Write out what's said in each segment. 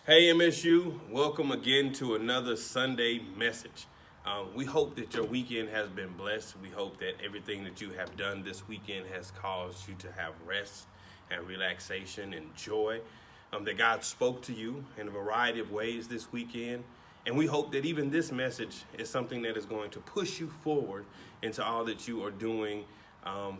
Hey MSU, welcome again to another Sunday message. We hope that your weekend has been blessed. We hope that everything that you have done this weekend has caused you to have rest and relaxation and joy. That God spoke to you in a variety of ways this weekend. And we hope that even this message is something that is going to push you forward into all that you are doing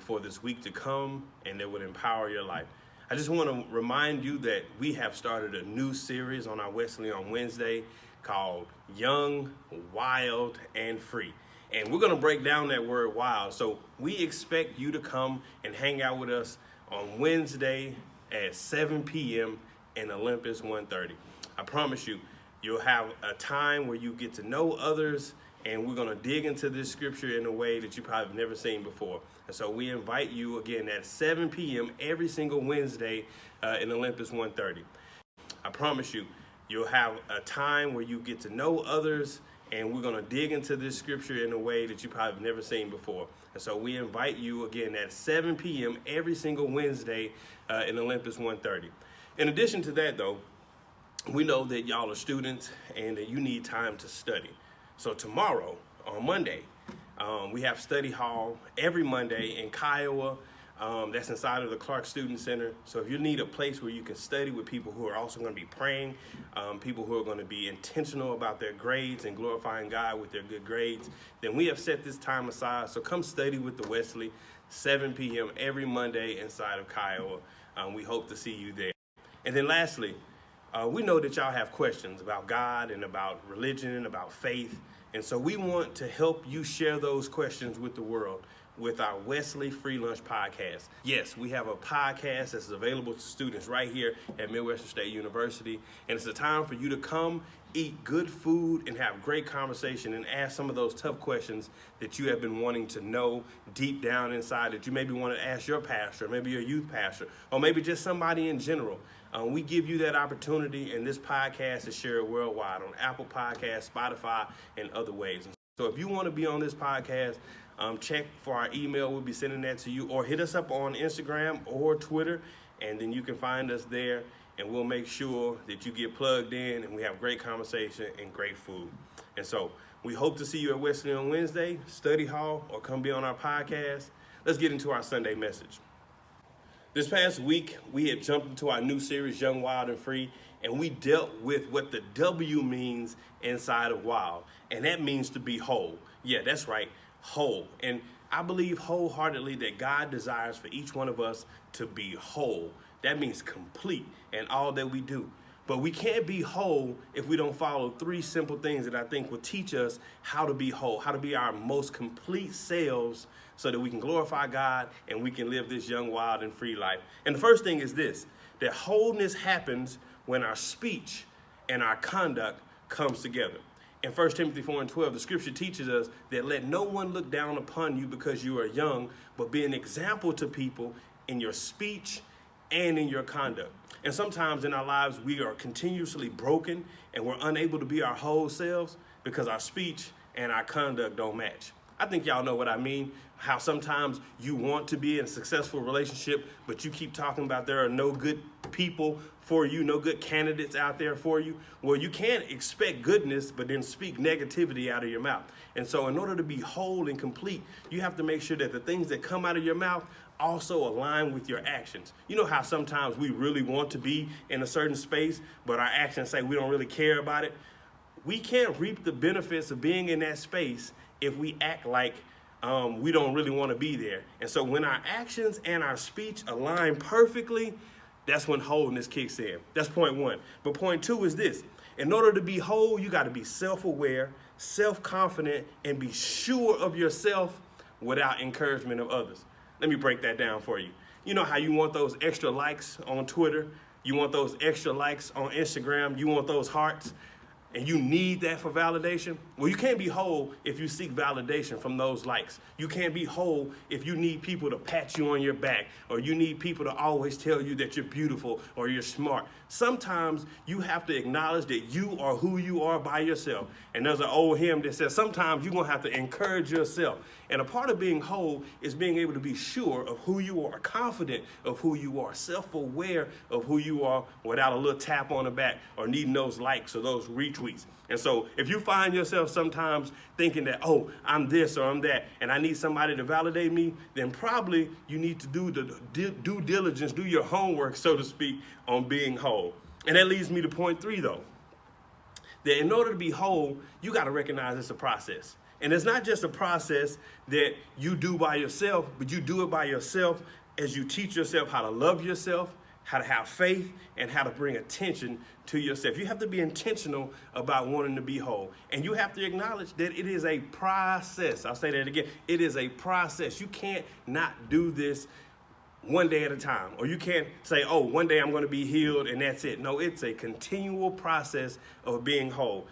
for this week to come and that would empower your life. I just want to remind you that we have started a new series on our Wesley on Wednesday called Young, Wild, and Free. And we're going to break down that word wild. So we expect you to come and hang out with us on Wednesday at 7 p.m. in Olympus 130. I promise you, you'll have a time where you get to know others, and we're going to dig into this scripture in a way that you probably have never seen before. And so we invite you again at 7 p.m. every single Wednesday in Olympus 130. I promise you, you'll have a time where you get to know others, and we're going to dig into this scripture in a way that you probably have never seen before. And so we invite you again at 7 p.m. every single Wednesday in Olympus 130. In addition to that, though, we know that y'all are students and that you need time to study. So tomorrow, on Monday, we have study hall every Monday in Kiowa. That's inside of the Clark Student Center. So if you need a place where you can study with people who are also going to be praying, people who are going to be intentional about their grades and glorifying God with their good grades, then we have set this time aside. So come study with the Wesley, 7 p.m. every Monday inside of Kiowa. We hope to see you there. And then lastly, we know that y'all have questions about God and about religion and about faith. And so we want to help you share those questions with the world with our Wesley Free Lunch podcast. Yes, we have a podcast that's available to students right here at Midwestern State University. And it's a time for you to come, eat good food, and have great conversation and ask some of those tough questions that you have been wanting to know deep down inside that you maybe want to ask your pastor, maybe your youth pastor, or maybe just somebody in general. We give you that opportunity, and this podcast is shared worldwide on Apple Podcasts, Spotify, and other ways. So if you want to be on this podcast, check for our email. We'll be sending that to you, or hit us up on Instagram or Twitter, and then you can find us there, and we'll make sure that you get plugged in, and we have great conversation and great food. And so we hope to see you at Wesley on Wednesday, study hall, or come be on our podcast. Let's get into our Sunday message. This past week, we had jumped into our new series, Young, Wild, and Free, and we dealt with what the W means inside of wild, and that means to be whole. Yeah, that's right, whole. And I believe wholeheartedly that God desires for each one of us to be whole. That means complete in all that we do. But we can't be whole if we don't follow three simple things that I think will teach us how to be whole, how to be our most complete selves so that we can glorify God and we can live this young, wild, and free life. And the first thing is this, that wholeness happens when our speech and our conduct comes together. In 1 Timothy 4:12, the scripture teaches us that let no one look down upon you because you are young, but be an example to people in your speech and in your conduct. And sometimes in our lives, we are continuously broken and we're unable to be our whole selves because our speech and our conduct don't match. I think y'all know what I mean, how sometimes you want to be in a successful relationship, but you keep talking about there are no good people for you, no good candidates out there for you. Well, you can't expect goodness, but then speak negativity out of your mouth. And so in order to be whole and complete, you have to make sure that the things that come out of your mouth also align with your actions. You know how sometimes we really want to be in a certain space, but our actions say we don't really care about it? We can't reap the benefits of being in that space if we act like we don't really want to be there. And so when our actions and our speech align perfectly, that's when wholeness kicks in. That's point one. But point two is this. In order to be whole, you got to be self-aware, self-confident, and be sure of yourself without encouragement of others. Let me break that down for you. You know how you want those extra likes on Twitter? You want those extra likes on Instagram? You want those hearts? and you need that for validation, well, you can't be whole if you seek validation from those likes. You can't be whole if you need people to pat you on your back, or you need people to always tell you that you're beautiful or you're smart. Sometimes you have to acknowledge that you are who you are by yourself. And there's an old hymn that says sometimes you're going to have to encourage yourself. And a part of being whole is being able to be sure of who you are, confident of who you are, self-aware of who you are without a little tap on the back or needing those likes or those retweets. And so if you find yourself sometimes thinking that, oh, I'm this or I'm that, and I need somebody to validate me, then probably you need to do the due diligence, do your homework, so to speak, on being whole. And that leads me to point 3, though, that in order to be whole, you got to recognize it's a process. And it's not just a process that you do by yourself, but you do it by yourself as you teach yourself how to love yourself, how to have faith, and how to bring attention to yourself. You have to be intentional about wanting to be whole. And you have to acknowledge that it is a process. I'll say that again. It is a process. You can't not do this one day at a time. Or you can't say, oh, one day I'm going to be healed and that's it. No, it's a continual process of being whole.